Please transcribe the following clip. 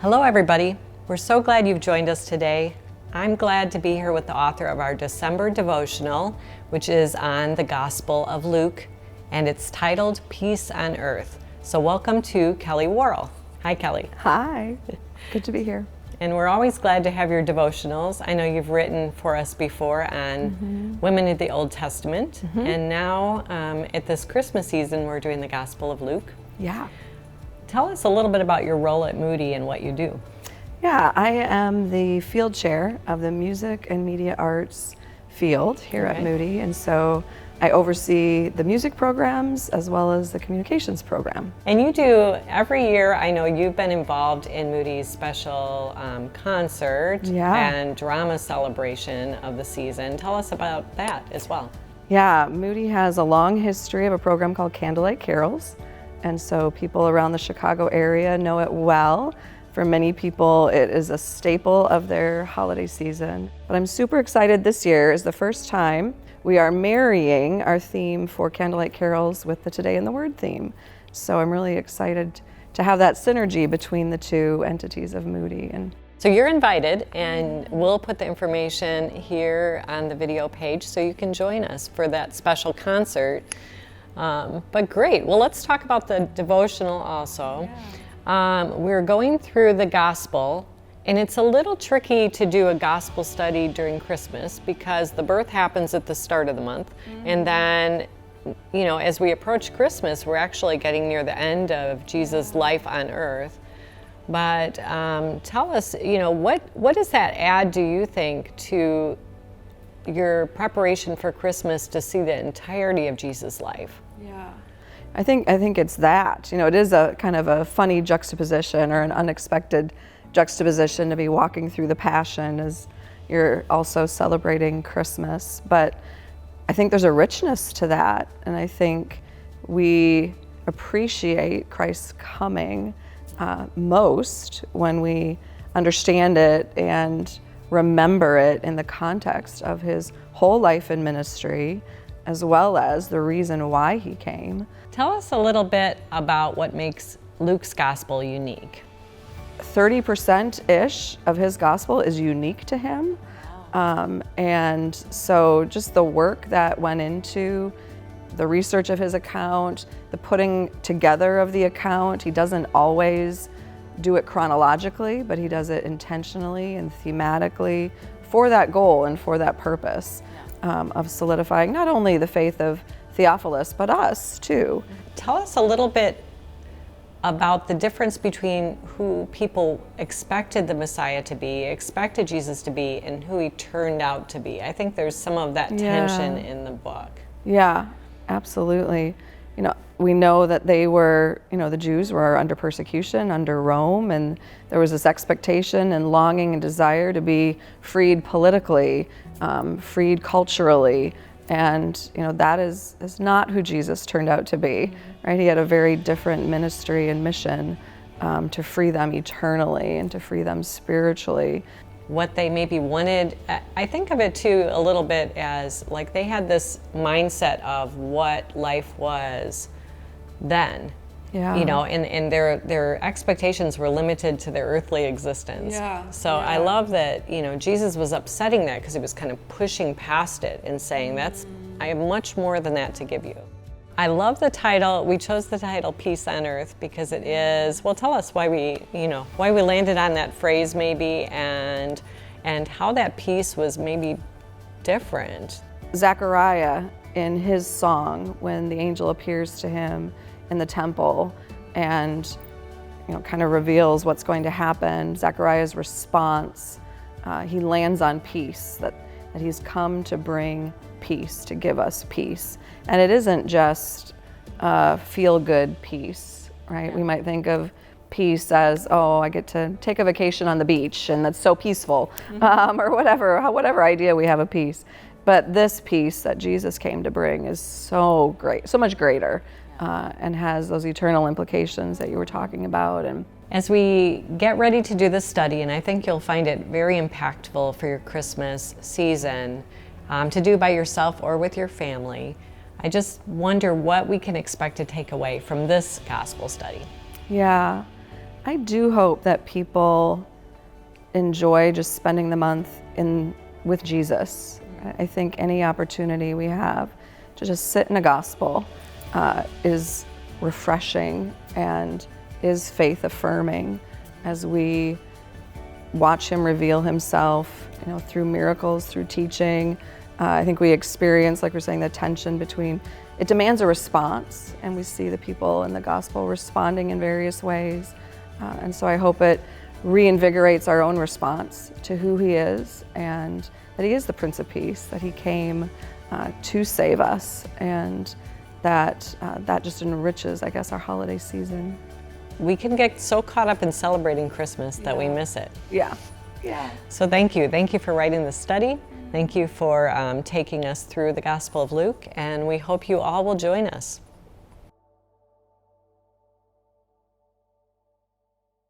Hello everybody. We're so glad you've joined us today. I'm glad to be here with the author of our December devotional, which is on the Gospel of Luke, and it's titled Peace on Earth. So welcome to Kelli Worrall. Hi Kelli. Hi, good to be here. And we're always glad to have your devotionals. I know you've written for us before on women in the Old Testament, and now at this Christmas season we're doing the Gospel of Luke. Yeah. Tell us a little bit about your role at Moody and what you do. Yeah, I am the field chair of the Music and Media Arts field here at Moody, and so I oversee the music programs as well as the communications program. And you do, every year, I know you've been involved in Moody's special concert and drama celebration of the season. Tell us about that as well. Yeah, Moody has a long history of a program called Candlelight Carols, and so people around the Chicago area know it well. For many people, it is a staple of their holiday season. But I'm super excited this year is the first time we are marrying our theme for Candlelight Carols with the Today in the Word theme. So I'm really excited to have that synergy between the two entities of Moody. So you're invited, and we'll put the information here on the video page so you can join us for that special concert. But great, well, let's talk about the devotional also. We're going through the gospel, and it's a little tricky to do a gospel study during Christmas because the birth happens at the start of the month, and then, you know, as we approach Christmas, we're actually getting near the end of Jesus' life on earth. But tell us, you know, what does that add, do you think, to your preparation for Christmas to see the entirety of Jesus' life? Yeah, I think it's that. You know, it is a kind of a funny juxtaposition or an unexpected juxtaposition to be walking through the Passion as you're also celebrating Christmas. But I think there's a richness to that, and I think we appreciate Christ's coming most when we understand it and remember it in the context of his whole life and ministry, as well as the reason why he came. Tell us a little bit about what makes Luke's gospel unique. 30%-ish of his gospel is unique to him. And so just the work that went into the research of his account, the putting together of the account, he doesn't always do it chronologically, but he does it intentionally and thematically for that goal and for that purpose of solidifying not only the faith of Theophilus, but us too. Tell us a little bit about the difference between who people expected the Messiah to be, expected Jesus to be, and who he turned out to be. I think there's some of that tension in the book. Yeah, absolutely. You know, we know that they were, you know, the Jews were under persecution under Rome, and there was this expectation and longing and desire to be freed politically, freed culturally, and you know that is not who Jesus turned out to be, right? He had a very different ministry and mission to free them eternally and to free them spiritually. What they maybe wanted, I think of it too a little bit as like they had this mindset of what life was then. Yeah. You know, and their expectations were limited to their earthly existence. So I love that, you know, Jesus was upsetting that because he was kind of pushing past it and saying, I have much more than that to give you. I love the title. We chose the title Peace on Earth because it is, well, tell us why we landed on that phrase maybe, and how that peace was maybe different. Zechariah, in his song, when the angel appears to him in the temple and, you know, kind of reveals what's going to happen, Zechariah's response, he lands on peace, that he's come to bring peace, to give us peace. And it isn't just feel-good peace, right? We might think of peace as, oh, I get to take a vacation on the beach and that's so peaceful, or whatever idea we have of peace. But this peace that Jesus came to bring is so great, so much greater, and has those eternal implications that you were talking about. And as we get ready to do this study, and I think you'll find it very impactful for your Christmas season, to do by yourself or with your family, I just wonder what we can expect to take away from this gospel study. Yeah, I do hope that people enjoy just spending the month with Jesus. I think any opportunity we have to just sit in a gospel is refreshing and is faith affirming as we watch him reveal himself, through miracles, through teaching. I think we experience, like we're saying, the tension between, it demands a response, and we see the people in the gospel responding in various ways. And so I hope it reinvigorates our own response to who he is, and that he is the Prince of Peace, that he came to save us, and that just enriches, I guess, our holiday season. We can get so caught up in celebrating Christmas that we miss it. Yeah. So thank you. Thank you for writing the study. Thank you for taking us through the Gospel of Luke, and we hope you all will join us.